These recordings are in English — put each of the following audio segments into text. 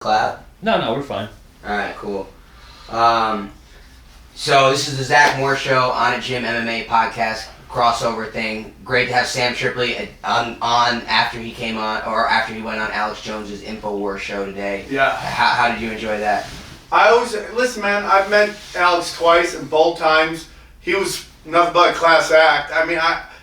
Clap? No, we're fine. Alright, cool. So this is the Zach Moore Show on a Gym MMA podcast crossover thing. Great to have Sam Tripoli on after he came on, or after he went on Alex Jones's InfoWars show today. Yeah. How did you enjoy that? I always, listen man, I've met Alex twice and both times he was nothing but a class act. I mean,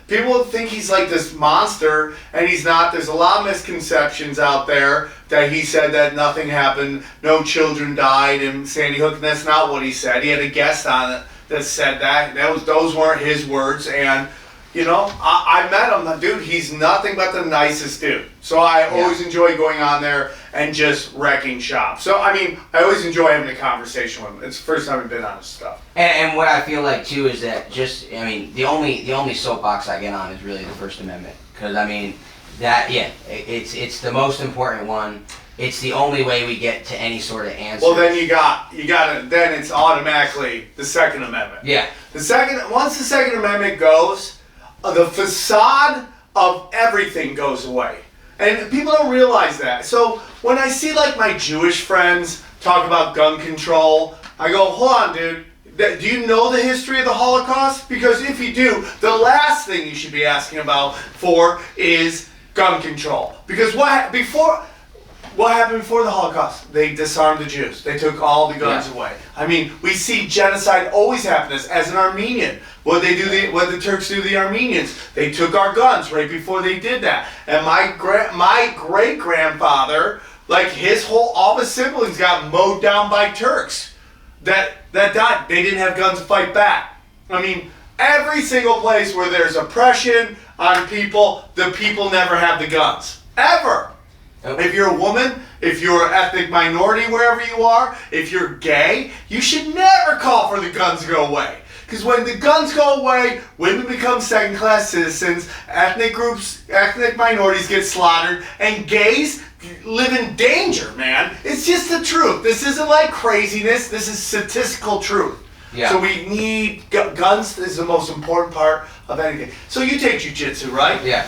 people think he's like this monster, and he's not. There's a lot of misconceptions out there that he said that nothing happened, no children died in Sandy Hook, and that's not what he said. He had a guest on it that said that. Those weren't his words, and you know, I met him, dude. He's nothing but the nicest dude. So I always enjoy going on there and just wrecking shop. So I mean, I always enjoy having a conversation with him. It's the first time I've been on his stuff. And what I feel like too is that the only soapbox I get on is really the First Amendment, because I mean it's the most important one. It's the only way we get to any sort of answer. Well, then you got it. Then it's automatically the Second Amendment. Yeah. Once the Second Amendment goes, the facade of everything goes away. And people don't realize that. So when I see like my Jewish friends talk about gun control, I go, hold on, dude. Do you know the history of the Holocaust? Because if you do, the last thing you should be asking about is gun control. Because what happened before the Holocaust? They disarmed the Jews. They took all the guns away. I mean, we see genocide always happen. As an Armenian, what the Turks do to the Armenians? They took our guns right before they did that. And my great grandfather, like all of his siblings got mowed down by Turks that died. They didn't have guns to fight back. I mean, every single place where there's oppression on people, the people never have the guns. Ever. If you're a woman, if you're an ethnic minority wherever you are, if you're gay, you should never call for the guns to go away. Because when the guns go away, women become second-class citizens, ethnic minorities get slaughtered, and gays live in danger, man. It's just the truth. This isn't like craziness. This is statistical truth. Yeah. So we need guns. This is the most important part of anything. So you take jiu-jitsu, right? Yeah.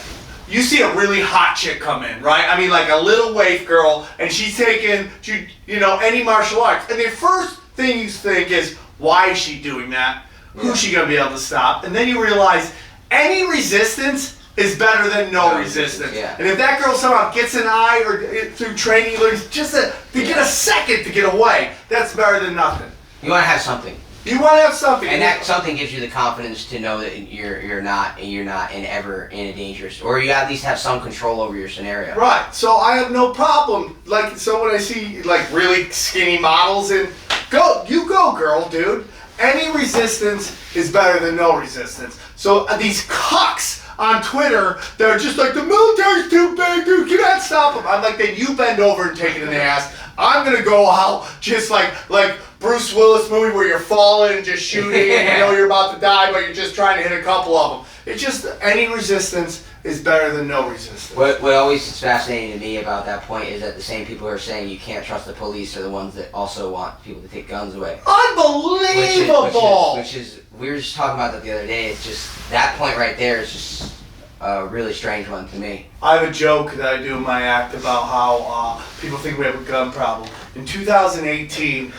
You see a really hot chick come in, right? I mean, like a little waif girl, and she's taking, any martial arts. And the first thing you think is, why is she doing that? Who's she going to be able to stop? And then you realize any resistance is better than no resistance. Yeah. And if that girl somehow gets an eye or through training, learns just to get a second to get away, that's better than nothing. You want to have something. You want to have something. And that something gives you the confidence to know that you're not ever in a dangerous, or you at least have some control over your scenario. Right. So I have no problem. So when I see really skinny models, and you go girl, dude. Any resistance is better than no resistance. So these cucks on Twitter, they're just like, the military's too big, dude, you can't stop them. I'm like, then you bend over and take it in the ass. I'm gonna go out just like Bruce Willis movie where you're falling and just shooting and you know you're about to die, but you're just trying to hit a couple of them. It's just, any resistance is better than no resistance. What always is fascinating to me about that point is that the same people who are saying you can't trust the police are the ones that also want people to take guns away. Unbelievable! Which is we were just talking about that the other day. It's just, that point right there is just a really strange one to me. I have a joke that I do in my act about how people think we have a gun problem. In 2018,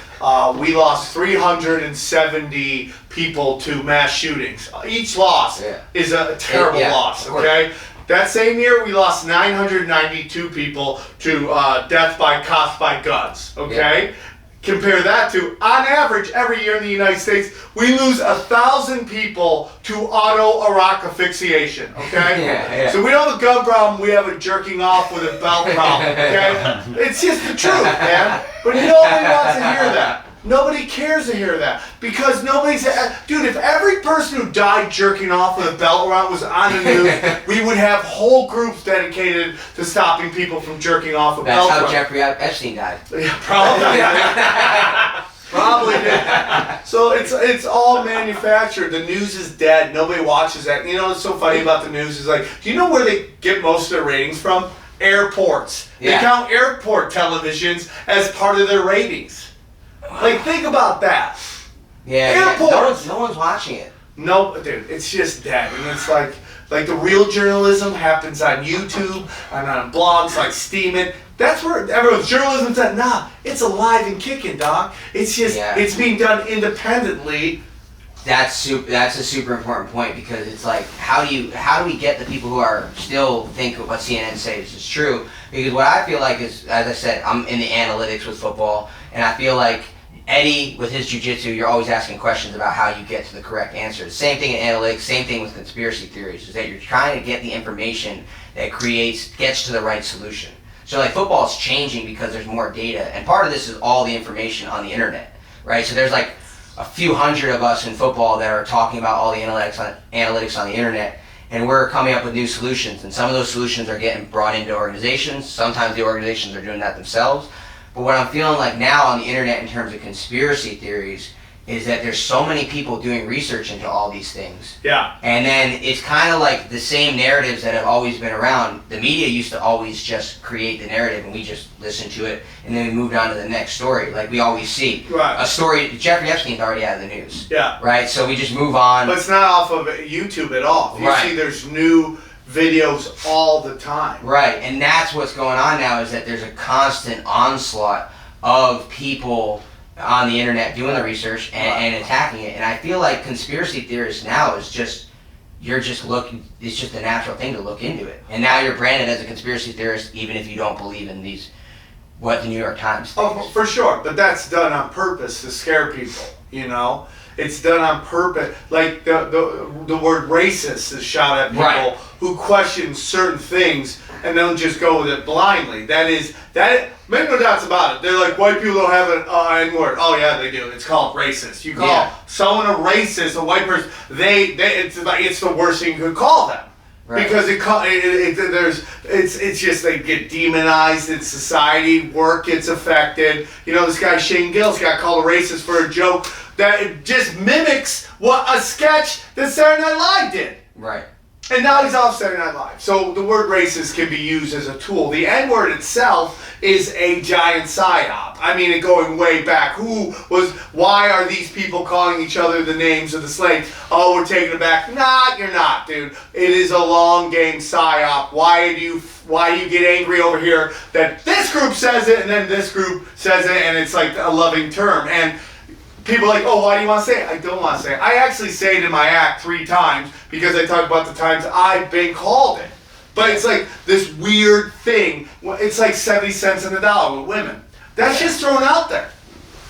we lost 370 people to mass shootings. Each loss is a terrible loss, okay? That same year, we lost 992 people to death by cops by guns, okay? Yeah. Compare that to, on average, every year in the United States, we lose 1,000 people to auto-Iraq asphyxiation, okay? So we don't have a gun problem, we have a jerking off with a belt problem, okay? It's just the truth, man. But nobody wants to hear that. Nobody cares to hear that. Because dude, if every person who died jerking off with a belt around was on the news, we would have whole groups dedicated to stopping people from jerking off with belts around. That's how Jeffrey Epstein died. Yeah, probably. Probably did. So it's all manufactured. The news is dead. Nobody watches that. You know what's so funny about the news is do you know where they get most of their ratings from? Airports. Yeah. They count airport televisions as part of their ratings. Think about that. Yeah. Airports. No one's watching it. No, dude, it's just dead. And it's like the real journalism happens on YouTube and on blogs like Steam It. That's where everyone's journalism said, nah, it's alive and kicking, dog. It's just, it's being done independently. That's a super important point, because it's like, how do we get the people who are still think what CNN says is true? Because what I feel like is, as I said, I'm in the analytics with football, and I feel like Eddie, with his jiu-jitsu, you're always asking questions about how you get to the correct answer. Same thing in analytics, same thing with conspiracy theories, is that you're trying to get the information that gets to the right solution. So like football is changing because there's more data, and part of this is all the information on the internet, right? So there's like a few hundred of us in football that are talking about all the analytics on the internet, and we're coming up with new solutions, and some of those solutions are getting brought into organizations. Sometimes the organizations are doing that themselves. But what I'm feeling like now on the internet in terms of conspiracy theories is that there's so many people doing research into all these things. Yeah. And then it's kind of like the same narratives that have always been around. The media used to always just create the narrative and we just listened to it, and then we moved on to the next story, like we always see. Right. A story, Jeffrey Epstein's already out of the news. Yeah. Right? So we just move on. But it's not off of YouTube at all. You see there's new videos all the time. Right, and that's what's going on now, is that there's a constant onslaught of people on the internet doing the research and attacking it. And I feel like conspiracy theorists now is just, it's just a natural thing to look into it. And now you're branded as a conspiracy theorist even if you don't believe in what the New York Times thinks. Oh, for sure. But that's done on purpose to scare people, you know? It's done on purpose. Like the word racist is shot at people who question certain things and don't just go with it blindly. Make no doubts about it. They're like, white people don't have an N-word. Oh yeah, they do. It's called racist. You call someone a racist, a white person, it's the worst thing you could call them. Right. Because it's just they get demonized in society, work gets affected. You know, this guy Shane Gillis got called a racist for a joke that it just mimics what a sketch that Saturday Night Live did. Right. And now he's off Saturday Night Live. So the word racist can be used as a tool. The N-word itself is a giant psyop. I mean, it going way back. Why are these people calling each other the names of the slaves? Oh, we're taking it back. Nah, you're not, dude. It is a long game psyop. Why do you get angry over here that this group says it and then this group says it, and it's like a loving term. And people are like, oh, why do you want to say it? I don't want to say it. I actually say it in my act 3 times because I talk about the times I've been called it. But it's like this weird thing. It's like 70 cents on the dollar with women. That's just thrown out there.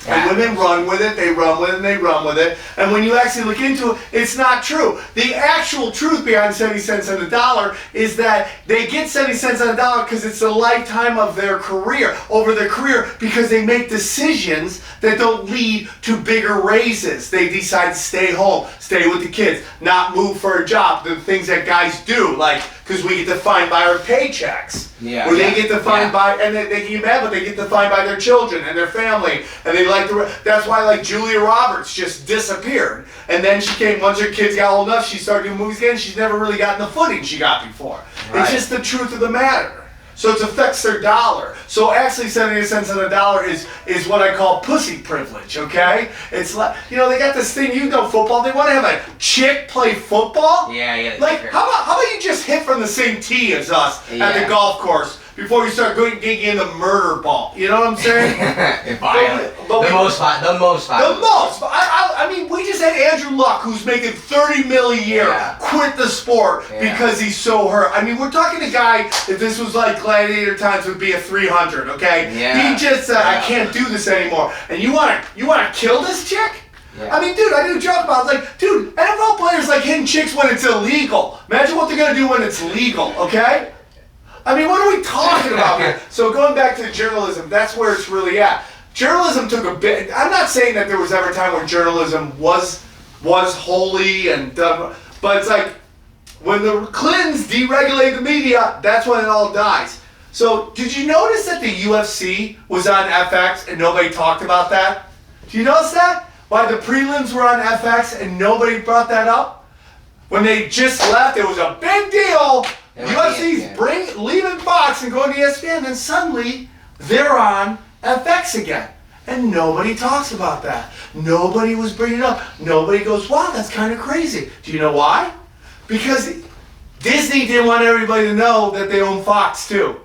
And women run with it, they run with it, and they run with it. And when you actually look into it, it's not true. The actual truth behind 70 cents on the dollar is that they get 70 cents on the dollar because it's the lifetime of their career, over their career, because they make decisions that don't lead to bigger raises. They decide to stay home, stay with the kids, not move for a job, the things that guys do, like, because we get defined by our paychecks. Where they get defined by, and they get mad, but they get defined by their children and their family, and they like that's why like Julia Roberts just disappeared, and then she came, once her kids got old enough, she started doing movies again. She's never really gotten the footing she got before. Right. It's just the truth of the matter. So it affects their dollar. So actually 70 cents on the dollar is what I call pussy privilege, okay? It's like, you know, they got this thing, football, they want to have a chick play football? Yeah. Like, how about you just hit from the same tee as us at the golf course before you start getting in the murder ball? You know what I'm saying? The most violent. I mean, we just had Andrew Luck, who's making $30 million a year, quit the sport because he's so hurt. I mean, we're talking a guy, if this was like Gladiator times, would be a 300, okay? Yeah. He just said, I can't do this anymore. And you want to kill this chick? Yeah. I mean, dude, I do a joke about it. Like, dude, NFL players like hitting chicks when it's illegal. Imagine what they're going to do when it's legal, okay? I mean, what are we talking about here? So going back to journalism, that's where it's really at. Journalism took a bit. I'm not saying that there was ever a time when journalism was holy and done, but it's like when the Clintons deregulated the media, that's when it all dies. So did you notice that the UFC was on FX and nobody talked about that? Do you notice that? Why the prelims were on FX and nobody brought that up? When they just left, it was a big deal. UFC's leaving Fox and going to ESPN, and suddenly they're on FX again. And nobody talks about that. Nobody was bringing it up. Nobody goes, wow, that's kind of crazy. Do you know why? Because Disney didn't want everybody to know that they own Fox too.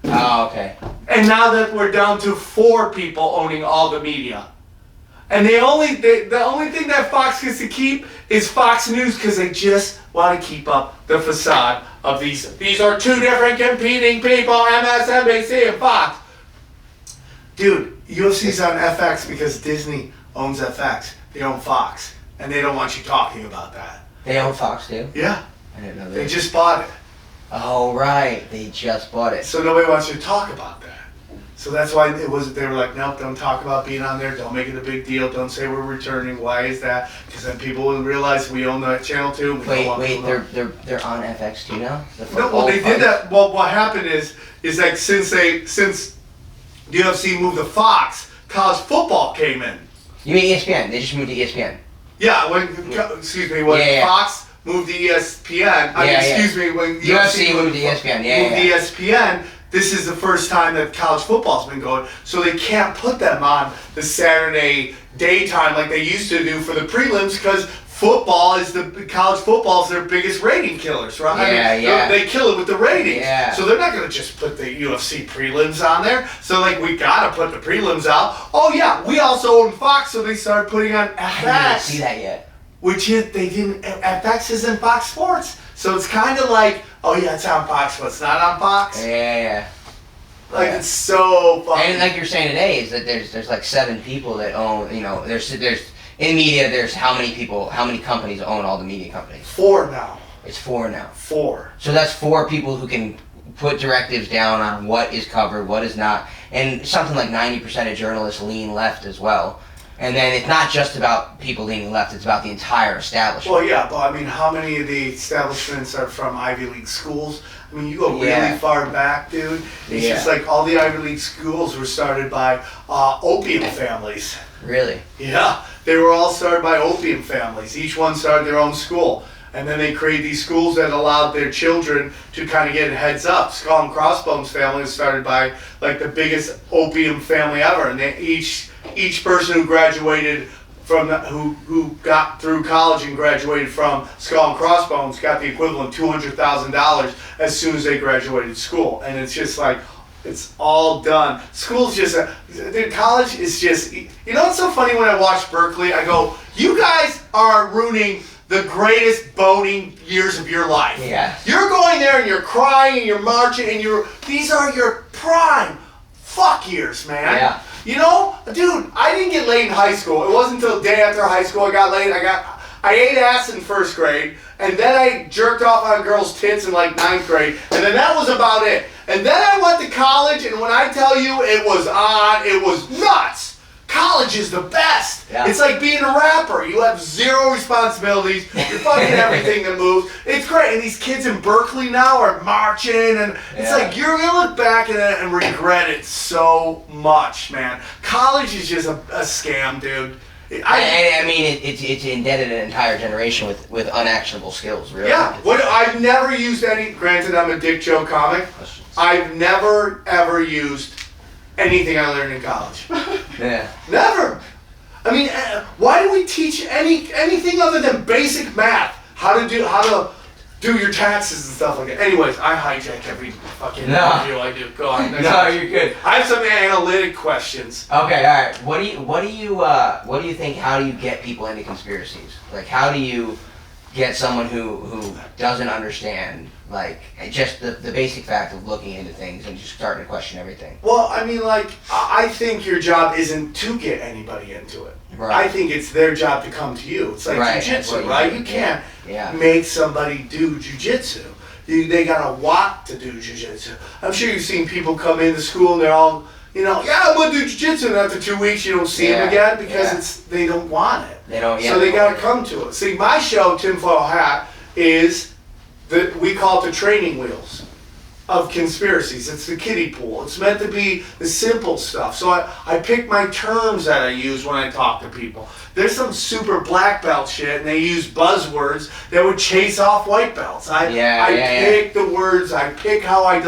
Oh, okay. And now that we're down to 4 people owning all the media. And the only thing that Fox gets to keep is Fox News because they just want to keep up the facade of these. These are 2 different competing people, MSNBC and Fox. Dude, UFC's on FX because Disney owns FX. They own Fox. And they don't want you talking about that. They own Fox too? Yeah. I didn't know that. They just bought it. Oh, right. They just bought it. So nobody wants you to talk about that. So that's why they were like, nope, don't talk about being on there. Don't make it a big deal. Don't say we're returning. Why is that? Because then people will realize we own that channel too. Wait, they're on FX too now? No, well they did that. Well, what happened is like since UFC moved to Fox, college football came in. You mean ESPN? They just moved to ESPN. Yeah, when Fox moved to ESPN. When UFC moved to ESPN. Moved to ESPN. This is the first time that college football's been going, so they can't put them on the Saturday daytime like they used to do for the prelims because college football is their biggest rating killers, right? They kill it with the ratings. Yeah. So they're not going to just put the UFC prelims on there. So we got to put the prelims out. Oh yeah, we also own Fox, so they started putting on FX. I didn't see that yet. Which is, FX is in Fox Sports. So it's kind of like, oh yeah, it's on Fox, but it's not on Fox. Yeah. It's so funny. And like you're saying today is that there's like 7 people that own, there's in media, there's how many companies own all the media companies? 4 now. It's 4 now. 4. So that's 4 people who can put directives down on what is covered, what is not. And something like 90% of journalists lean left as well. And then it's not just about people leaning left, it's about the entire establishment. Well, yeah, but I mean, how many of the establishments are from Ivy League schools? I mean, you go really far back, dude. It's just like all the Ivy League schools were started by opium families. Really? Yeah, they were all started by opium families. Each one started their own school. And then they created these schools that allowed their children to kind of get a heads up. Skull and Crossbones family was started by like the biggest opium family ever. And they, each person who graduated from who got through college and graduated from Skull and Crossbones got the equivalent of $200,000 as soon as they graduated school. And it's just like, it's all done. School's just college is just, you know what's so funny when I watch Berkeley? I go, you guys are ruining the greatest boating years of your life. Yeah. You're going there and you're crying and you're marching and these are your prime fuck years, man. Yeah. You know, dude, I didn't get laid in high school. It wasn't until the day after high school I got laid. I ate ass in 1st grade, and then I jerked off on girls' tits in like 9th grade, and then that was about it. And then I went to college, and when I tell you it was nuts. College is the best. Yeah. It's like being a rapper. You have 0 responsibilities. You're fucking everything that moves. It's great. And these kids in Berkeley now are marching, and it's like you're gonna look back at it and regret it so much, man. College is just a scam, dude. I mean, it's indebted an entire generation with unactionable skills, really. Yeah. I've never used any. Granted, I'm a Dick Joe comic. I've never ever used anything I learned in college. Yeah. Never. I mean, why do we teach anything other than basic math? How to do your taxes and stuff like that. Anyways, I hijack every fucking interview I do. Go on. No, you're good. I have some analytic questions. Okay, all right. What do you think? How do you get people into conspiracies? Like, how do you get someone who doesn't understand, like, just the basic fact of looking into things and just starting to question everything? Well, I mean, like, I think your job isn't to get anybody into it. Right. I think it's their job to come to you. It's like jujitsu, right? You can't make somebody do jujitsu. They gotta want to do jujitsu. I'm sure you've seen people come into school and they're all, I'm gonna do jujitsu, and after 2 weeks you don't see them again because they don't want it. They don't. So they gotta come to it. See, my show, Tinfoil Hat, is we call it the training wheels of conspiracies. It's the kiddie pool. It's meant to be the simple stuff. So I pick my terms that I use when I talk to people. There's some super black belt shit, and they use buzzwords that would chase off white belts. I pick the words. I pick how I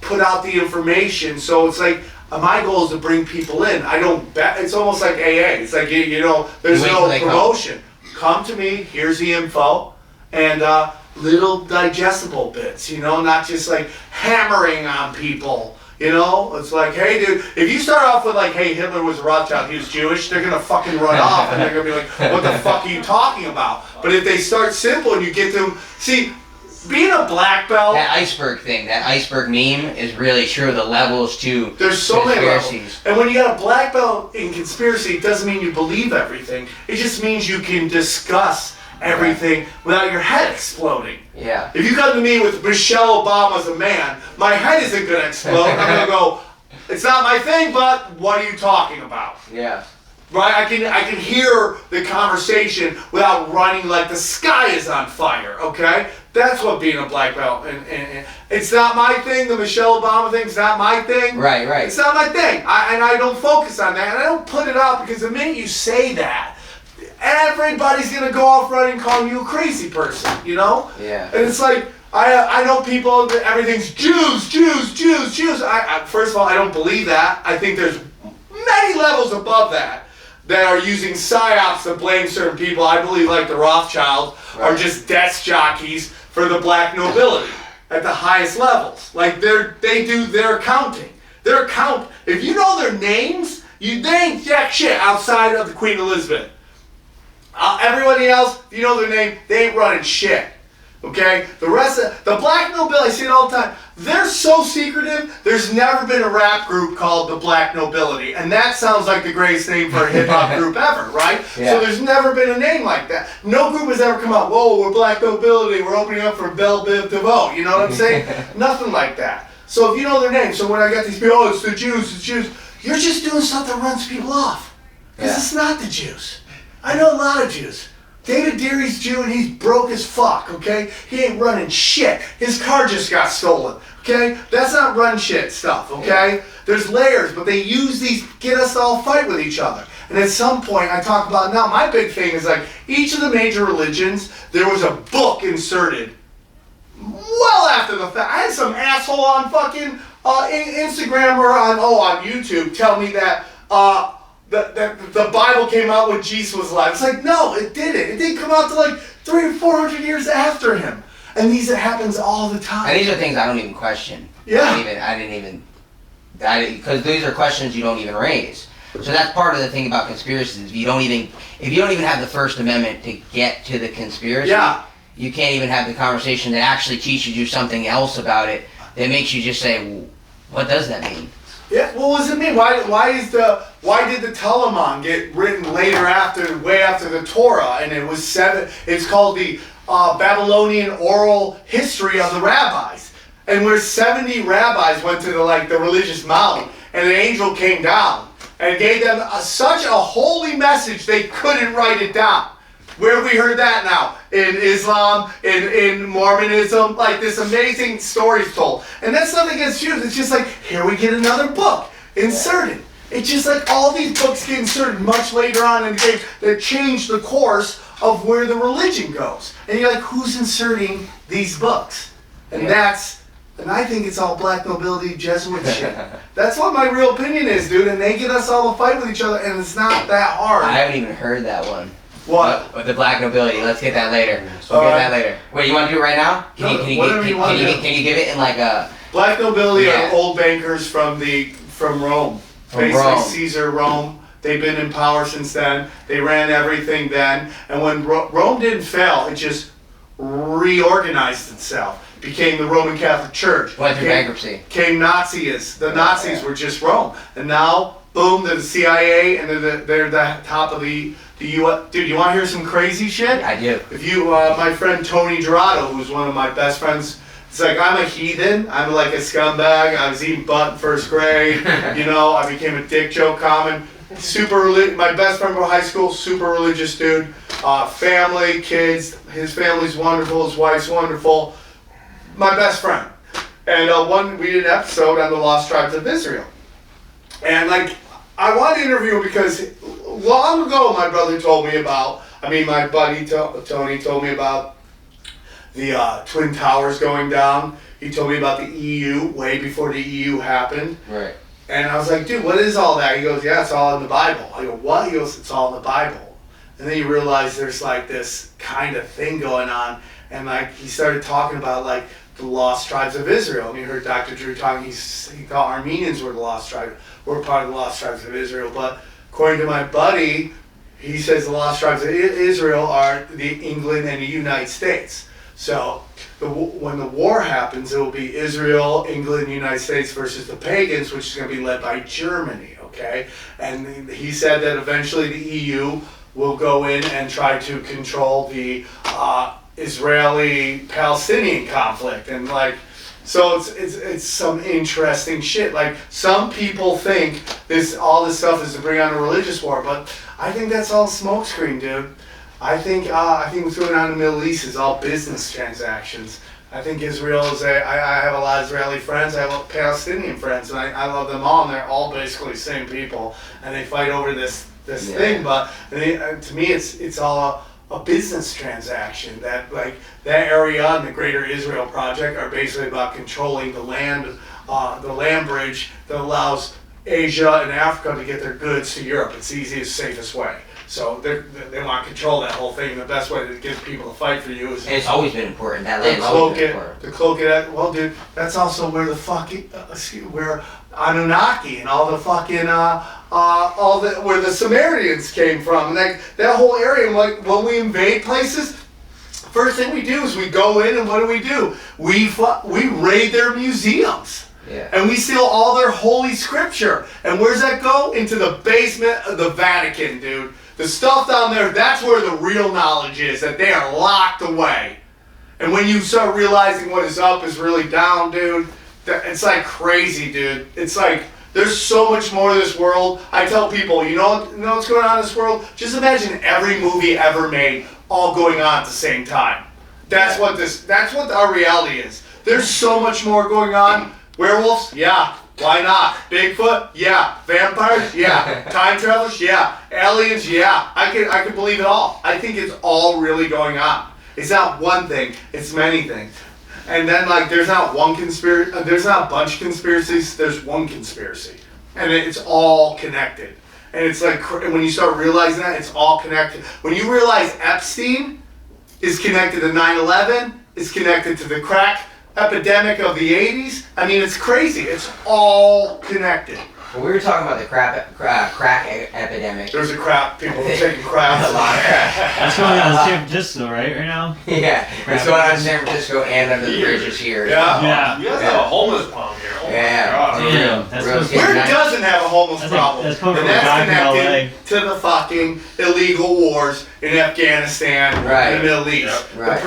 put out the information. So it's like my goal is to bring people in. I don't bet. It's almost like AA. It's like there's no promotion. Come to me. Here's the info. And little digestible bits, you know, not just like hammering on people. You know, it's like, hey, dude, if you start off with like, hey, Hitler was a Rothschild, he was Jewish, they're going to fucking run off and they're going to be like, what the fuck are you talking about? But if they start simple and you get them, see, being a black belt. That iceberg thing, that iceberg meme is really true. The levels to there's so many conspiracies. levels. And when you got a black belt in conspiracy, it doesn't mean you believe everything. It just means you can discuss everything without your head exploding. Yeah. If you come to me with Michelle Obama as a man, my head isn't going to explode. I'm going to go, it's not my thing, but what are you talking about? Yeah. Right? I can hear the conversation without running like the sky is on fire, okay? That's what being a black belt. And it's not my thing, the Michelle Obama thing, it's not my thing. Right. It's not my thing. And I don't focus on that. And I don't put it out because the minute you say that, everybody's going to go off running calling you a crazy person, you know? Yeah. And it's like, I know people, that everything's Jews. First of all, I don't believe that. I think there's many levels above that are using psyops to blame certain people. I believe like the Rothschilds are just desk jockeys for the Black Nobility at the highest levels. Like they do their accounting. If you know their names, they ain't jack shit outside of the Queen Elizabeth. Everybody else, if you know their name, they ain't running shit. Okay? The rest of the Black Nobility, I see it all the time. They're so secretive, there's never been a rap group called the Black Nobility. And that sounds like the greatest name for a hip-hop group ever, right? Yeah. So there's never been a name like that. No group has ever come out, whoa, we're Black Nobility, we're opening up for Belle Biv DeVoe. You know what I'm saying? Nothing like that. So if you know their name, so when I got these people, oh, it's the Jews, you're just doing stuff that runs people off. Because it's not the Jews. I know a lot of Jews. David Deary's Jew and he's broke as fuck, okay? He ain't running shit. His car just got stolen, okay? That's not run shit stuff, okay? There's layers, but they use these, get us to all fight with each other. And at some point, I talk about now, my big thing is like, each of the major religions, there was a book inserted well after the fact. I had some asshole on fucking Instagram or on YouTube tell me that the Bible came out when Jesus was alive. It's like, no, it didn't. It didn't come out till like 300 or 400 years after him. And it happens all the time. And these are things I don't even question. Yeah. Because these are questions you don't even raise. So that's part of the thing about conspiracies. If you don't even have the First Amendment to get to the conspiracy, you can't even have the conversation that actually teaches you something else about it that makes you just say, well, what does that mean? Yeah, what does it mean? Why did the Talmud get written way after the Torah? And it was it's called the Babylonian oral history of the rabbis. And where 70 rabbis went to the religious mountain, and an angel came down and gave them such a holy message they couldn't write it down. Where have we heard that now? In Islam, in Mormonism, like this amazing stories told. And that's nothing against Jews. It's just like, here we get another book inserted. It's just like all these books get inserted much later on in the game that change the course of where the religion goes. And you're like, who's inserting these books? And I think it's all Black Nobility Jesuit shit. That's what my real opinion is, dude. And they get us all to fight with each other, and it's not that hard. I haven't even heard that one. What? With the Black Nobility. Let's get that later. We'll get that later. Wait, you want to do it right now? Can you give it in like a... Black Nobility are old bankers from Rome. Basically Caesar, Rome. They've been in power since then. They ran everything then. And when Rome didn't fail, it just reorganized itself. Became the Roman Catholic Church. Went through bankruptcy. Came Nazis. The Nazis were just Rome. And now, boom, they're the CIA, and they're the top of the U.S. Dude, you want to hear some crazy shit? I do. If you, my friend Tony Dorado, who's one of my best friends, it's like, I'm a heathen. I'm like a scumbag. I was eating butt in first grade. You know, I became a dick joke common. My best friend from high school, super religious dude. Family, kids. His family's wonderful. His wife's wonderful. My best friend. And we did an episode on the Lost Tribes of Israel. And I wanted to interview him because long ago my buddy Tony told me about the Twin Towers going down. He told me about the EU way before the EU happened. Right. And I was like, dude, what is all that? He goes, yeah, it's all in the Bible. I go, what? He goes, it's all in the Bible. And then you realize there's like this kind of thing going on. and like he started talking about like the lost tribes of Israel. And you heard Dr. Drew talking. He thought Armenians were the lost tribe, were part of the lost tribes of Israel. But according to my buddy, he says the lost tribes of Israel are the England and the United States. So when the war happens, it will be Israel, England, United States versus the pagans, which is going to be led by Germany, okay? And he said that eventually the EU will go in and try to control the Israeli-Palestinian conflict. And like, so it's some interesting shit. Like, some people think all this stuff is to bring on a religious war, but I think that's all smokescreen, dude. I think what's going on in the Middle East is all business transactions. I think Israel is I have a lot of Israeli friends, I have Palestinian friends, and I love them all, and they're all basically the same people, and they fight over this thing, but to me it's all a business transaction. That like that area and the Greater Israel Project are basically about controlling the land bridge that allows Asia and Africa to get their goods to Europe. It's the easiest, safest way. So they want to control that whole thing. The best way to get people to fight for you is... And it's always been important. That land's always been important. To cloak it. Well, dude, that's also where the fucking... where Anunnaki and all the fucking... where the Sumerians came from. And that whole area, like, when we invade places, first thing we do is we go in and what do? We raid their museums. Yeah. And we steal all their holy scripture. And where's that go? Into the basement of the Vatican, dude. The stuff down there, that's where the real knowledge is, that they are locked away. And when you start realizing what is up is really down, dude, it's like crazy, dude. It's like, there's so much more to this world. I tell people, you know what's going on in this world? Just imagine every movie ever made all going on at the same time. That's what our reality is. There's so much more going on. Werewolves? Yeah. Why not? Bigfoot? Yeah. Vampires? Yeah. Time travelers? Yeah. Aliens? Yeah. I can believe it all. I think it's all really going on. It's not one thing. It's many things. And then like there's not one conspiracy. There's not a bunch of conspiracies. There's one conspiracy, and it's all connected. And it's like when you start realizing that it's all connected. When you realize Epstein is connected to 9/11, is connected to the crack epidemic of the 80s. I mean, it's crazy. It's all connected. Well, we were talking about the crack epidemic. There's a crap. People taking crap. A lot of crap. That's going on in San Francisco, right now? Yeah, it's going on in San Francisco and under the bridges here. Yeah. You guys have a homeless problem here. Oh Yeah. Where doesn't have a homeless problem? That's coming And from a guy that's from connected to the fucking illegal wars in Afghanistan and the Middle East. Yep. Right.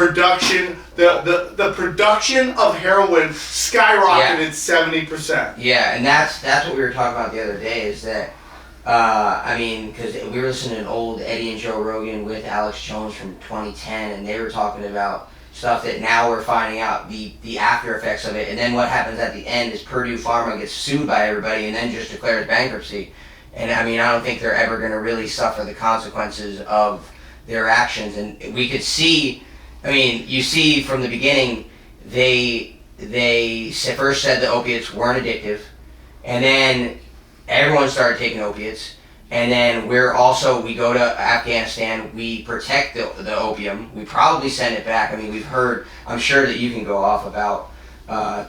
The production of heroin skyrocketed 70%. Yeah, and that's what we were talking about the other day. Is that I mean, because we were listening to an old Eddie and Joe Rogan with Alex Jones from 2010, and they were talking about stuff that now we're finding out the after effects of it, and then what happens at the end is Purdue Pharma gets sued by everybody and then just declares bankruptcy. And I mean, I don't think they're ever going to really suffer the consequences of their actions. And we could see, I mean, you see from the beginning, they first said the opiates weren't addictive, and then everyone started taking opiates. And then we go to Afghanistan, we protect the opium, we probably send it back. I mean, we've heard, I'm sure that you can go off about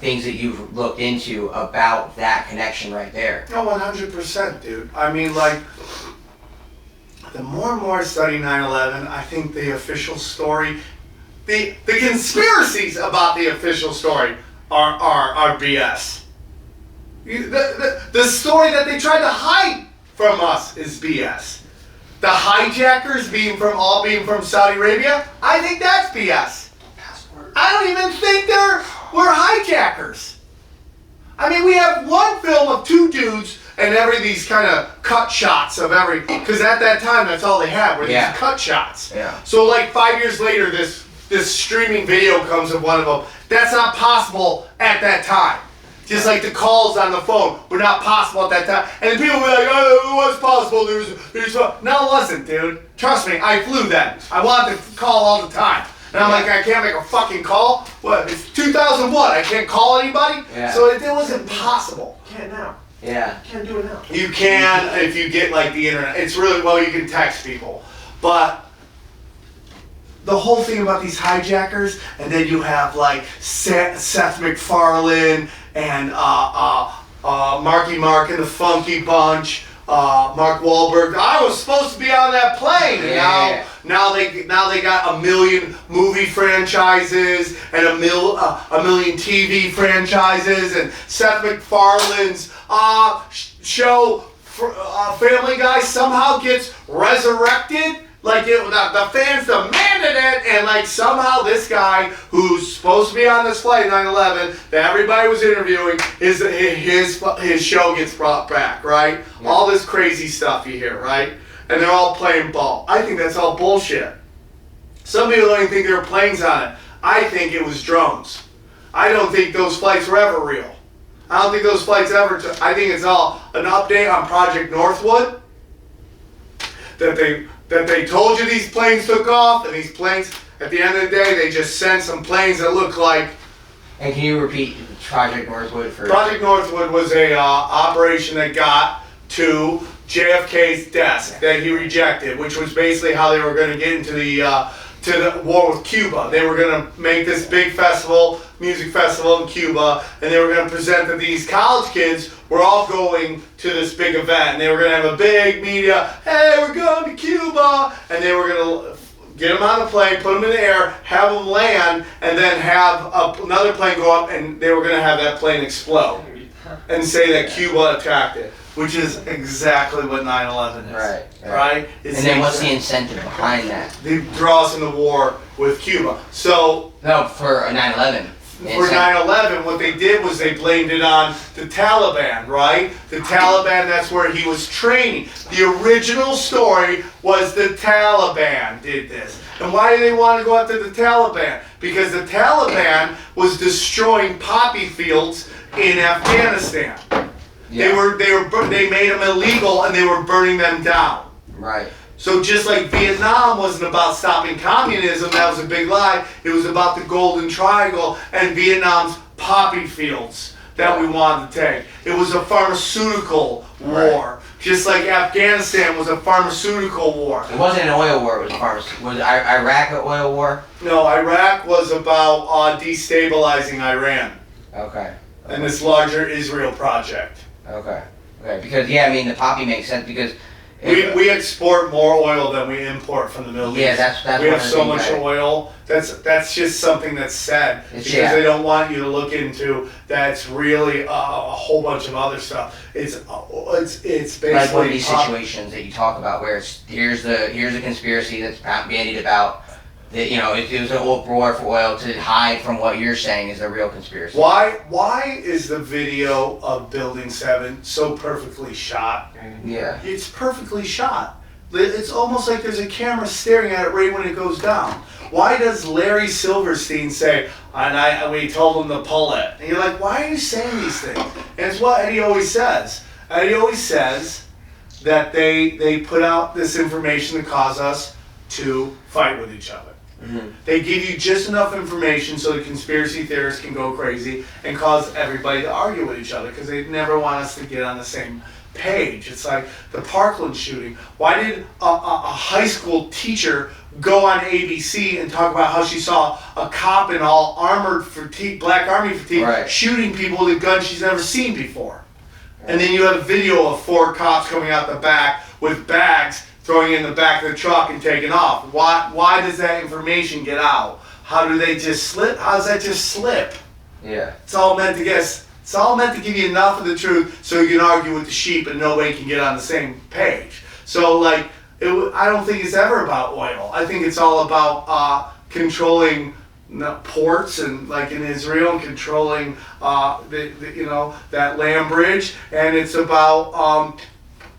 things that you've looked into about that connection right there. No, 100%, dude. I mean, like, the more and more I study 9/11, I think the official story, the conspiracies about the official story are BS. The story that they tried to hide from us is BS. The hijackers being from Saudi Arabia, I think that's BS. I don't even think we're hijackers. I mean, we have one film of two dudes and these kind of cut shots of because at that time that's all they had were these cut shots. Yeah. So like 5 years later, this streaming video comes of one of them. That's not possible at that time. Just like the calls on the phone were not possible at that time. And then people were like, oh, it was possible. No, it wasn't, dude. Trust me, I flew then. I wanted to call all the time. And I'm like, I can't make a fucking call? What, it's 2001, I can't call anybody? Yeah. So it wasn't possible. You can't now. Yeah. You can't do it now. You can if you get like the internet. It's really, you can text people. But the whole thing about these hijackers, and then you have like Seth MacFarlane and Marky Mark and the Funky Bunch, Mark Wahlberg. I was supposed to be on that plane, and now they got a million movie franchises and a million TV franchises, and Seth MacFarlane's show Family Guy somehow gets resurrected. Like the fans demanded it, and like somehow this guy who's supposed to be on this flight 9/11 that everybody was interviewing, his show gets brought back, right? Yeah. All this crazy stuff you hear, right? And they're all playing ball. I think that's all bullshit. Some people don't even think there were planes on it. I think it was drones. I don't think those flights were ever real. I don't think those flights ever. I think it's all an update on Project Northwood. That they told you these planes took off, and these planes, at the end of the day, they just sent some planes that look like... And can you repeat Project Northwood for... Project Northwood was a operation that got to JFK's desk that he rejected, which was basically how they were going to get into the war with Cuba. They were going to make this big festival, music festival in Cuba, and they were going to present that these college kids were all going to this big event, and they were going to have a big media, hey, we're going to Cuba, and they were going to get them on the plane, put them in the air, have them land, and then have another plane go up, and they were going to have that plane explode and say that Cuba attacked it, which is exactly what 9/11 is. Right? And then what's the incentive behind that? They draw us into war with Cuba. So... No, for 9/11. For 9/11, what they did was they blamed it on the Taliban, right? The Taliban, that's where he was training. The original story was the Taliban did this. And why did they want to go after the Taliban? Because the Taliban was destroying poppy fields in Afghanistan. Yeah. They made them illegal, and they were burning them down. Right. So just like Vietnam wasn't about stopping communism, that was a big lie. It was about the Golden Triangle and Vietnam's poppy fields that we wanted to take. It was a pharmaceutical war. Just like Afghanistan was a pharmaceutical war. It wasn't an oil war, it was a pharmaceutical. Was Iraq an oil war? No, Iraq was about destabilizing Iran. Okay. And this larger Israel project. Okay. Because, yeah, I mean, the poppy makes sense because... We export more oil than we import from the Middle East. Yeah, that's we have so much oil. That's just something that's said because they don't want you to look into that's really a whole bunch of other stuff. It's basically like one of these situations that you talk about where it's here's a conspiracy that's bandied about. That, you know, it was an war for oil to hide from what you're saying is the real conspiracy. Why is the video of Building 7 so perfectly shot? Yeah. It's perfectly shot. It's almost like there's a camera staring at it right when it goes down. Why does Larry Silverstein say, we told him to pull it? And you're like, why are you saying these things? And it's what Eddie always says. Eddie always says that they put out this information to cause us to fight with each other. Mm-hmm. They give you just enough information so the conspiracy theorists can go crazy and cause everybody to argue with each other because they never want us to get on the same page. It's like the Parkland shooting. Why did a high school teacher go on ABC and talk about how she saw a cop in all armored fatigue, black army fatigue, shooting people with a gun she's never seen before? And then you have video of 4 cops coming out the back with bags, throwing it in the back of the truck and taking off. Why does that information get out? How do they just slip? How does that just slip? Yeah. It's all meant to give you enough of the truth so you can argue with the sheep and nobody can get on the same page. So like, I don't think it's ever about oil. I think it's all about controlling ports and like in Israel and controlling that land bridge, and it's about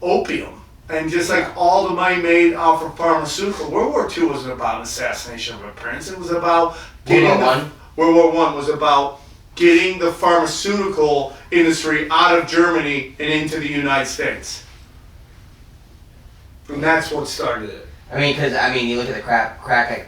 opium. And just like all the money made off of pharmaceutical, World War II wasn't about assassination of a prince. It was about World War I was about getting the pharmaceutical industry out of Germany and into the United States. And that's what started it. I mean, because you look at the crack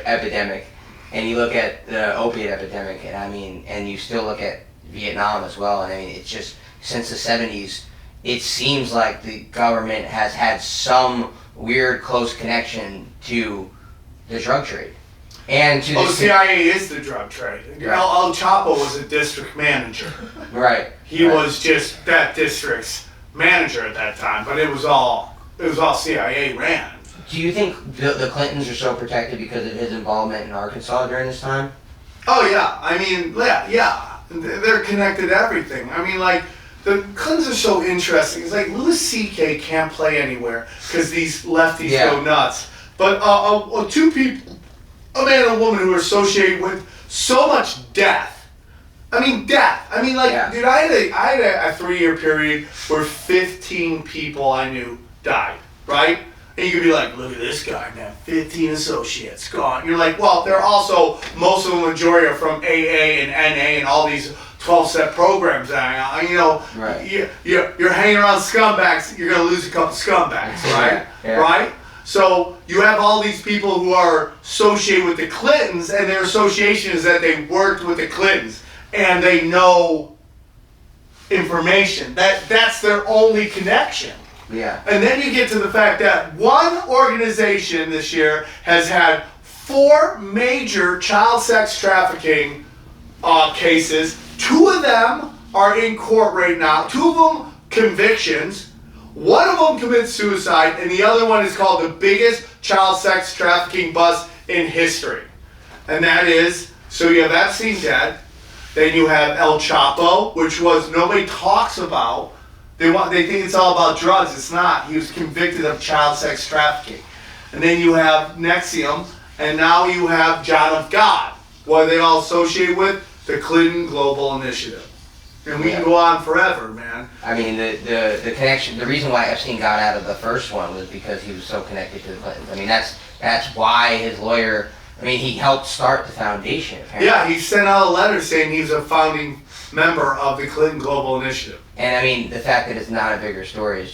epidemic, and you look at the opiate epidemic, and you still look at Vietnam as well. And I mean, it's just since the 70s. It seems like the government has had some weird close connection to the drug trade. And to the CIA is the drug trade. Right. El Chapo was a district manager. Right. He was just that district's manager at that time, but it was all CIA ran. Do you think the Clintons are so protected because of his involvement in Arkansas during this time? Oh yeah, I mean, yeah. They're connected to everything. I mean, like, the Clintons are so interesting. It's like Louis C.K. can't play anywhere because these lefties go nuts. But two people, a man and a woman who are associated with so much death. I mean, death. I mean, like, dude, I had a 3-year period where 15 people I knew died, right? And you could be like, look at this guy, man, 15 associates gone. You're like, well, they're also, most of the majority are from AA and NA and all these 12-step programs. You know, you're hanging around scumbags, you're going to lose a couple scumbags, right? Right? So you have all these people who are associated with the Clintons, and their association is that they worked with the Clintons, and they know information. That's their only connection. Yeah. And then you get to the fact that one organization this year has had 4 major child sex trafficking cases. 2 of them are in court right now. 2 of them convictions. 1 of them commits suicide, and the other one is called the biggest child sex trafficking bust in history. And that is, so you have Epstein dead, then you have El Chapo, which was nobody talks about. They think it's all about drugs. It's not. He was convicted of child sex trafficking. And then you have Nexium, and now you have John of God. What are they all associated with? The Clinton Global Initiative. And we can go on forever, man. I mean, the connection, the reason why Epstein got out of the first one was because he was so connected to the Clintons. I mean, that's why his lawyer, I mean, he helped start the foundation, apparently. Yeah, he sent out a letter saying he was a founding member of the Clinton Global Initiative. And I mean, the fact that it's not a bigger story is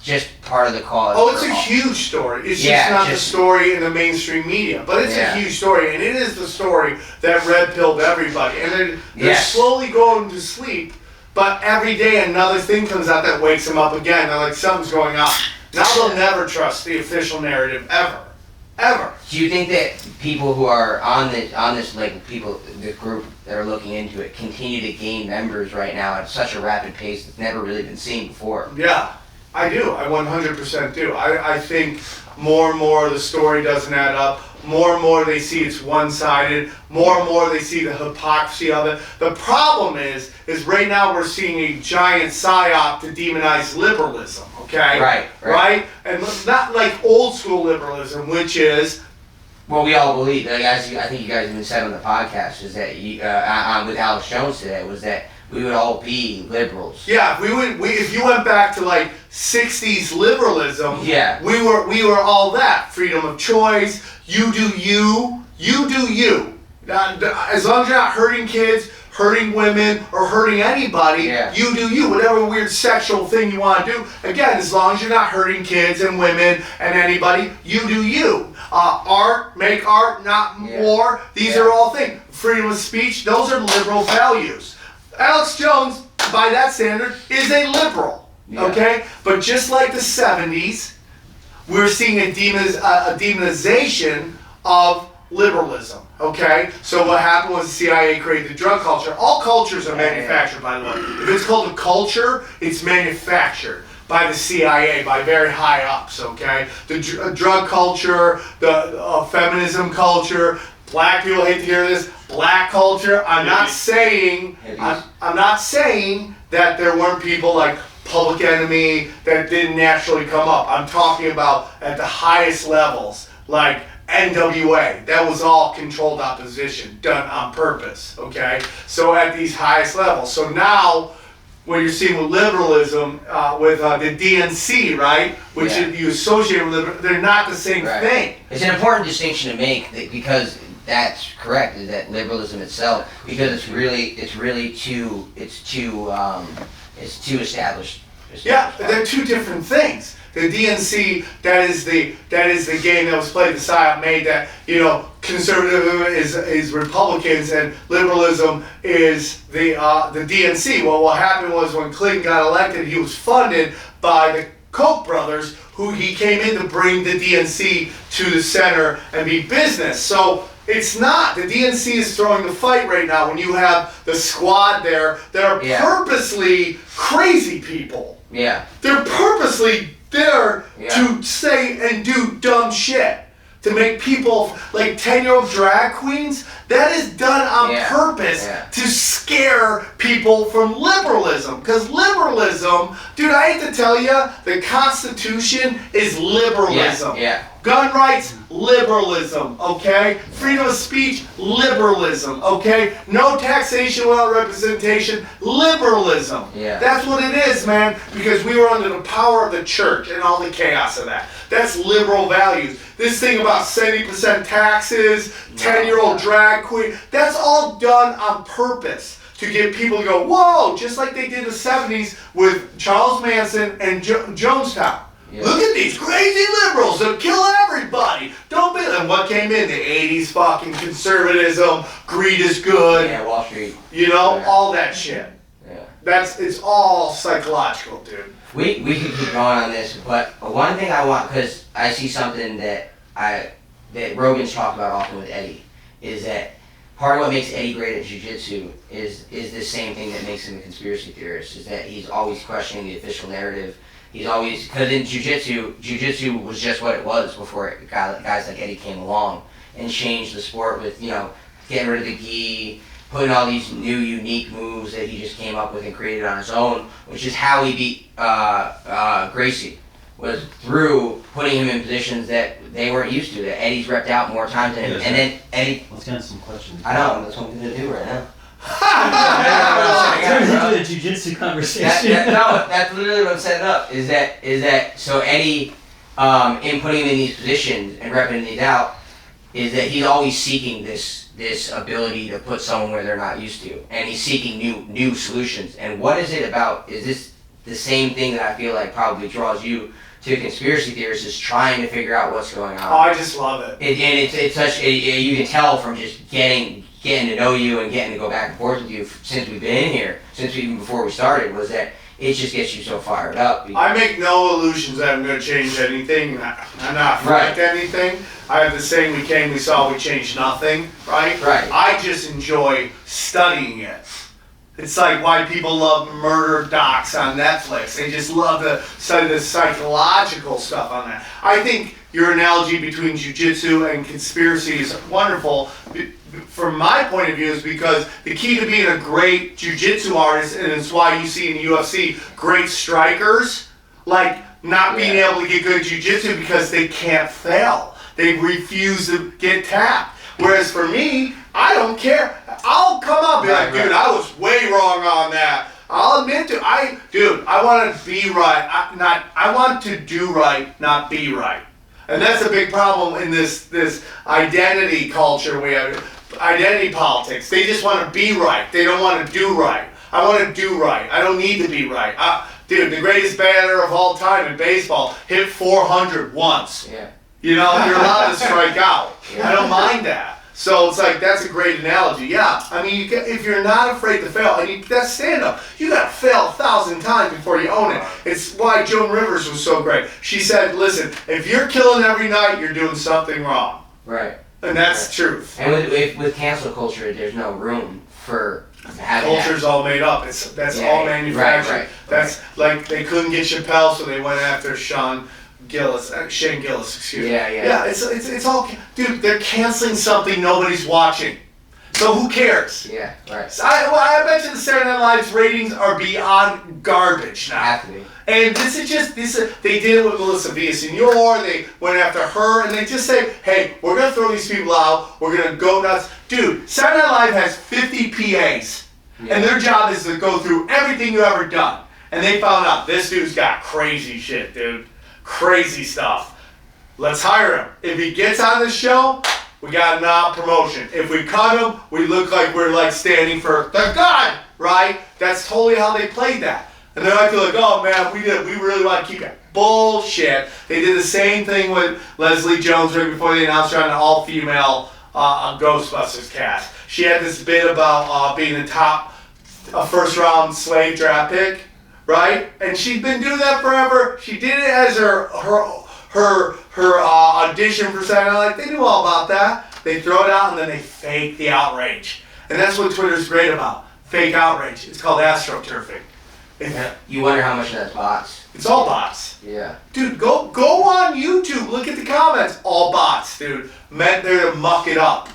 just part of the cause. Oh, it's a huge story. It's just not the story in the mainstream media. But it's a huge story, and it is the story that red-pilled everybody. And they're slowly going to sleep, but every day another thing comes out that wakes them up again. They're like, something's going on. Now they'll never trust the official narrative, ever. Ever. Do you think that people who are on this, like people, the group that are looking into it, continue to gain members right now at such a rapid pace that's never really been seen before? Yeah, I do. I 100% do. I think more and more the story doesn't add up. More and more they see it's one-sided. More and more they see the hypocrisy of it. The problem is right now we're seeing a giant psyop to demonize liberalism, okay? Right? And not like old school liberalism, which is... Well, we all believe, I think you guys even said on the podcast, is that with Alex Jones today, was that we would all be liberals. Yeah, if you went back to like 60s liberalism, we were all that. Freedom of choice, you do you do you. As long as you're not hurting kids, hurting women, or hurting anybody, you do you. Whatever weird sexual thing you want to do. Again, as long as you're not hurting kids and women and anybody, you do you. Art, make art, not war. These are all things. Freedom of speech, those are liberal values. Alex Jones, by that standard, is a liberal, okay? But just like the 70s, we're seeing a demonization of liberalism, okay? So what happened was the CIA created the drug culture. All cultures are manufactured, by the way. If it's called a culture, it's manufactured by the CIA, by very high ups, okay? The drug culture, the feminism culture. Black people hate to hear this. Black culture. I'm not saying that there weren't people like Public Enemy that didn't naturally come up. I'm talking about at the highest levels, like NWA. That was all controlled opposition, done on purpose. Okay, so at these highest levels. So now, what you're seeing with liberalism, with the DNC, right, which you associate with liberalism, they're not the same thing. It's an important distinction to make because that's correct. Is that liberalism itself, because it's too established. Yeah, they're two different things. The DNC, that is the game that was played. The psyop made that, conservatism is Republicans and liberalism is the DNC. Well, what happened was when Clinton got elected, he was funded by the Koch brothers, who he came in to bring the DNC to the center and be business. So it's not. The DNC is throwing the fight right now when you have the squad there that are purposely crazy people. Yeah. They're purposely there to say and do dumb shit. To make people like 10-year-old drag queens, that is done on purpose to scare people from liberalism. Because liberalism, dude, I hate to tell you, the Constitution is liberalism. Gun rights, liberalism, okay? Freedom of speech, liberalism, okay? No taxation without representation, liberalism. That's what it is, man, because we were under the power of the church and all the chaos of that. That's liberal values. This thing about 70% taxes, 10-year-old drag queen, that's all done on purpose to get people to go, whoa, just like they did in the 70s with Charles Manson and Jonestown. Look at these crazy liberals that kill everybody. Don't be. And what came in? The 80s fucking conservatism, greed is good. Yeah, Wall Street. You know, all that shit. It's all psychological, dude. We can keep going on this, but one thing I want, because I see something that Rogan's talked about often with Eddie, is that part of what makes Eddie great at jiu-jitsu is the same thing that makes him a conspiracy theorist, is that he's always questioning the official narrative. He's always, because in jiu-jitsu was just what it was before guys like Eddie came along and changed the sport with, getting rid of the gi, putting all these new unique moves that he just came up with and created on his own, which is how he beat Gracie, was through putting him in positions that they weren't used to, that Eddie's repped out more times than him. And then Eddie... Let's get some questions. I know, that's what I'm going to do right now. Turns into a jiu-jitsu conversation. That's literally what I'm setting up, is that so Eddie, in putting him in these positions and repping these out, is that he's always seeking this ability to put someone where they're not used to, and he's seeking new solutions. And what is it about? Is this the same thing that I feel like probably draws you to conspiracy theorists, is trying to figure out what's going on? Oh, I just love it. And it's such you can tell from just getting to know you and getting to go back and forth with you since we've been in here, even before we started, was that it just gets you so fired up. I make no illusions that I'm going to change anything. I'm not afraid anything. I have the saying, we came, we saw, we changed nothing, right? I just enjoy studying it. It's like why people love murder docs on Netflix. They just love to study the psychological stuff on that. I think your analogy between jiu-jitsu and conspiracy is wonderful. From my point of view, is because the key to being a great jiu-jitsu artist, and it's why you see in the UFC great strikers, like not being able to get good at jiu-jitsu because they can't fail. They refuse to get tapped. Whereas for me, I don't care. I'll come up and be like, dude, I was way wrong on that. I'll admit to I want to be right. I want to do right, not be right. And that's a big problem in this identity culture we have. Identity politics. They just want to be right. They don't want to do right. I want to do right. I don't need to be right. Dude, the greatest batter of all time in baseball hit 400 once. You're allowed to strike out. I don't mind that. So it's like, that's a great analogy. I mean, if you're not afraid to fail, and that's stand-up, you got to fail 1,000 times before you own it. It's why Joan Rivers was so great. She said, listen, if you're killing every night, you're doing something wrong. And that's the truth. And with cancel culture, there's no room for having culture's all made up. That's all manufactured. That's like they couldn't get Chappelle, so they went after Shane Gillis, excuse me. It's all, dude, they're canceling something nobody's watching. So who cares? I bet you the Saturday Night Live's ratings are beyond garbage now. Have to be. And they did it with Melissa Villaseñor, they went after her, and they just say, hey, we're going to throw these people out, we're going to go nuts. Dude, Saturday Night Live has 50 PAs, and their job is to go through everything you ever done. And they found out, this dude's got crazy shit, dude. Crazy stuff. Let's hire him. If he gets on the show, we got a promotion. If we cut him, we look like we're like standing for the God, right? That's totally how they played that. And they're like, oh man, we really want to keep it. Bullshit. They did the same thing with Leslie Jones right before they announced her on an all-female Ghostbusters cast. She had this bit about being the top first-round slave draft pick, right? And she's been doing that forever. She did it as her audition for Saturday Night Live. They knew all about that. They throw it out and then they fake the outrage. And that's what Twitter's great about. Fake outrage. It's called astroturfing. You wonder how much of that's bots. It's all bots. Yeah. Dude, go on YouTube. Look at the comments. All bots, dude. Meant there to muck it up.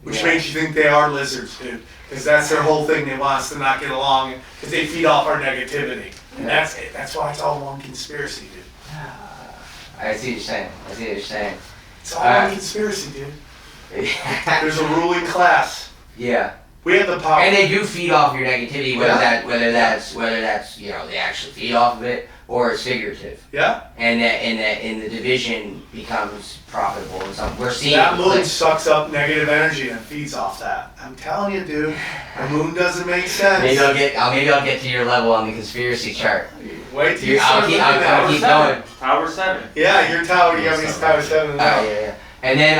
Which makes you think they are lizards, dude. Because that's their whole thing. They want us to not get along. Because they feed off our negativity. And that's it. That's why it's all one conspiracy, dude. I see what you're saying. It's all one conspiracy, dude. There's a ruling class. Yeah. We have the power. And they do feed off your negativity, whether that's they actually feed off of it or it's figurative. Yeah. And the division becomes profitable and something. We're seeing that moon sucks up negative energy and feeds off that. I'm telling you, dude. The moon doesn't make sense. Maybe I'll get to your level on the conspiracy chart. Wait till you I'll keep going. Tower 7. Yeah, your tower. You got me Tower 7 now. Yeah. And then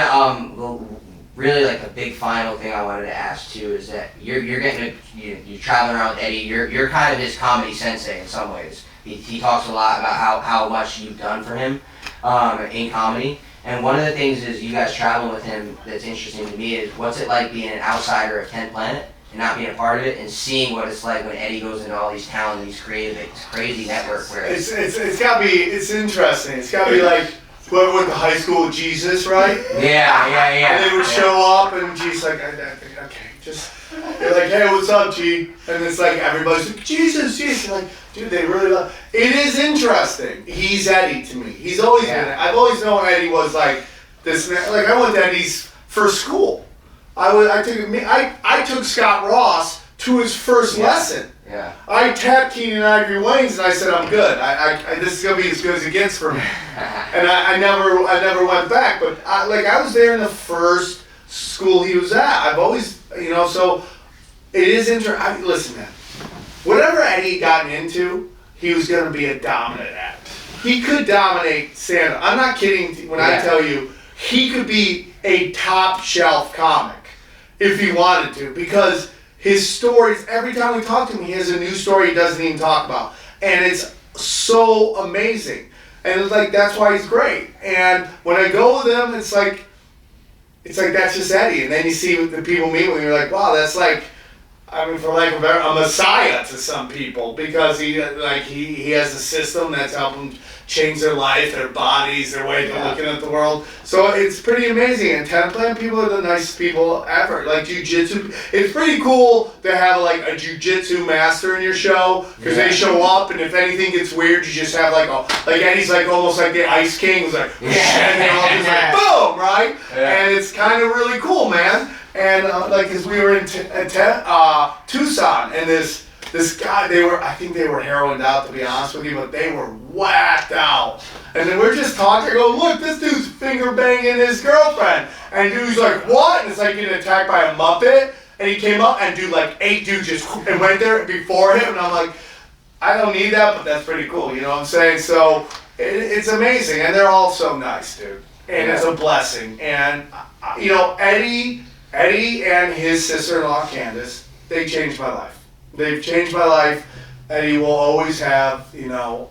really like a big final thing I wanted to ask too is that you're you're traveling around with Eddie. You're kind of his comedy sensei in some ways. He talks a lot about how much you've done for him in comedy. And one of the things is you guys traveling with him that's interesting to me is what's it like being an outsider of 10 Planet and not being a part of it and seeing what it's like when Eddie goes into all these towns and he's created this crazy network where it's gotta be interesting. It's gotta be like whoever went to high school with Jesus, right? Yeah. And they would show up and Jesus like, okay, just they're like, hey, what's up, G? And it's like everybody's like, Jesus. And like, dude, they really love. It is interesting. He's Eddie to me. He's always been. I've always known Eddie was like this. Like I went to Eddie's first school. I took Scott Ross to his first lesson. Yeah. I tapped Keenan Ivory Wayans and I said, I'm good. This is gonna be as good as it gets for me. And I never went back. But I was there in the first school he was at. I've always, so it is interesting. Listen, man, whatever Eddie gotten into, he was gonna be a dominant at. He could dominate stand-up. I'm not kidding when I tell you he could be a top shelf comic if he wanted to, because his stories, every time we talk to him, he has a new story he doesn't even talk about. And it's so amazing. And it's like, that's why he's great. And when I go with him, it's like that's just Eddie. And then you see the people meet with him, you're like, wow, that's like, for lack of a better, a messiah to some people, because he has a system that's helping change their life, their bodies, their way of looking at the world. So it's pretty amazing. And 10 Planet people are the nicest people ever. Like jiu-jitsu, it's pretty cool to have like a jiu-jitsu master in your show, because they show up, and if anything gets weird, you just have like Eddie's like almost like the Ice King, who's like, and they all just like boom, right? Yeah. And it's kind of really cool, man. And cause we were in Tucson, and this guy, I think they were heroined out, to be honest with you, but they were whacked out. And then we're just talking, I go, look, this dude's finger banging his girlfriend. And dude's like, what? And it's like getting attacked by a Muppet. And he came up, and dude, like 8 dudes just and went there before him. And I'm like, I don't need that, but that's pretty cool, you know what I'm saying? So it's amazing, and they're all so nice, dude. And it's a blessing. And, Eddie and his sister-in-law, Candace, they changed my life. They've changed my life. Eddie will always have, a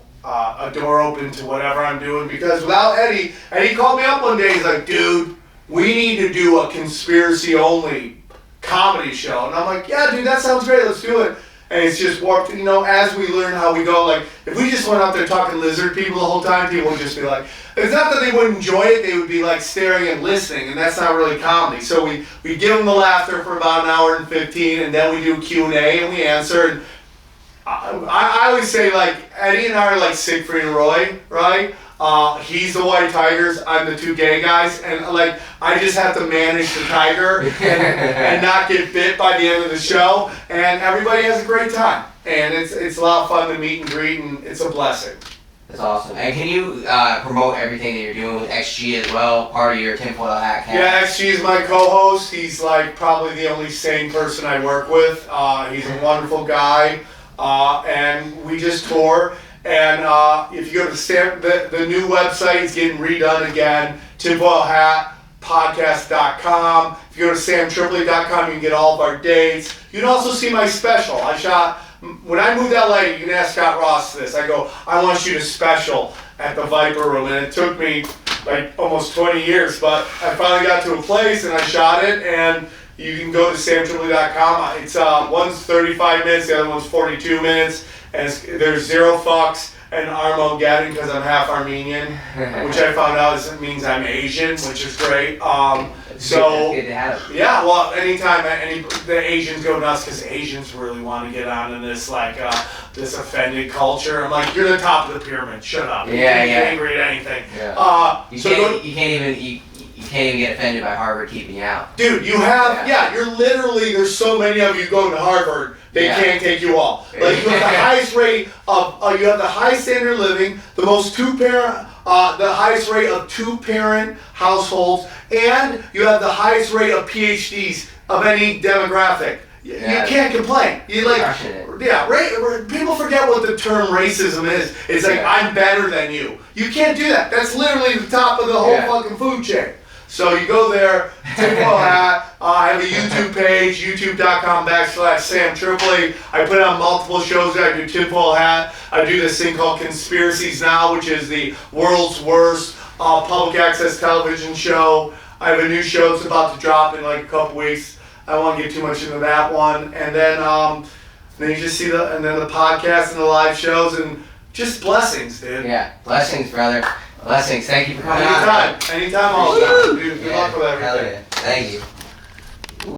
door open to whatever I'm doing, because without Eddie called me up one day, he's like, dude, we need to do a conspiracy-only comedy show. And I'm like, yeah, dude, that sounds great, let's do it. And it's just warped, as we learn how we go, like, if we just went out there talking lizard people the whole time, people would just be like, it's not that they wouldn't enjoy it, they would be like staring and listening, and that's not really comedy. So we give them the laughter for about an hour and 15, and then we do Q&A, and we answer. And I always say, like, Eddie and I are like Siegfried and Roy, right? He's the white tigers, I'm the 2 gay guys, and like I just have to manage the tiger and not get bit by the end of the show, and everybody has a great time, and it's a lot of fun to meet and greet, and it's a blessing. That's awesome. And can you promote everything that you're doing with XG as well, part of your tinfoil hat camp? Yeah, XG is my co-host. He's like probably the only sane person I work with. He's a wonderful guy, and we just tour. And if you go to the new website is getting redone again, tinfoilhatpodcast.com. If you go to samtripoli.com, you can get all of our dates. You can also see my special. I shot when I moved to LA, you can ask Scott Ross this. I go, I want you to special at the Viper Room, and it took me like almost 20 years, but I finally got to a place and I shot it, and you can go to samtripoli.com. It's one's 35 minutes, the other one's 42 minutes, and there's zero fucks and Armageddon because I'm half Armenian, which I found out means I'm Asian, which is great. So Good to have. yeah, well, anytime the Asians go nuts because Asians really want to get on in this this offended culture. I'm like, you're the top of the pyramid. Shut up. You can't get angry at anything. Yeah. You can't even get offended by Harvard keeping you out. Dude, you have you're literally, there's so many of you going to Harvard, they can't take you all. Like you have the highest rate of you have the highest standard of living, the most the highest rate of 2-parent households, and you have the highest rate of PhDs of any demographic. You can't complain. You people forget what the term racism is. It's like, I'm better than you. You can't do that. That's literally the top of the whole fucking food chain. So you go there, tinfoil hat. I have a YouTube page, youtube.com/Sam Tripoli. I put on multiple shows there. I do tinfoil hat. I do this thing called Conspiracies now, which is the world's worst public access television show. I have a new show that's about to drop in like a couple weeks. I don't want to get too much into that one. And then you just see the podcast and the live shows, and just blessings, dude. Yeah, blessings, brother. Blessings. Thank you for coming on. Anytime, all the time. Dude, good luck with everything. Hell yeah. Thank you.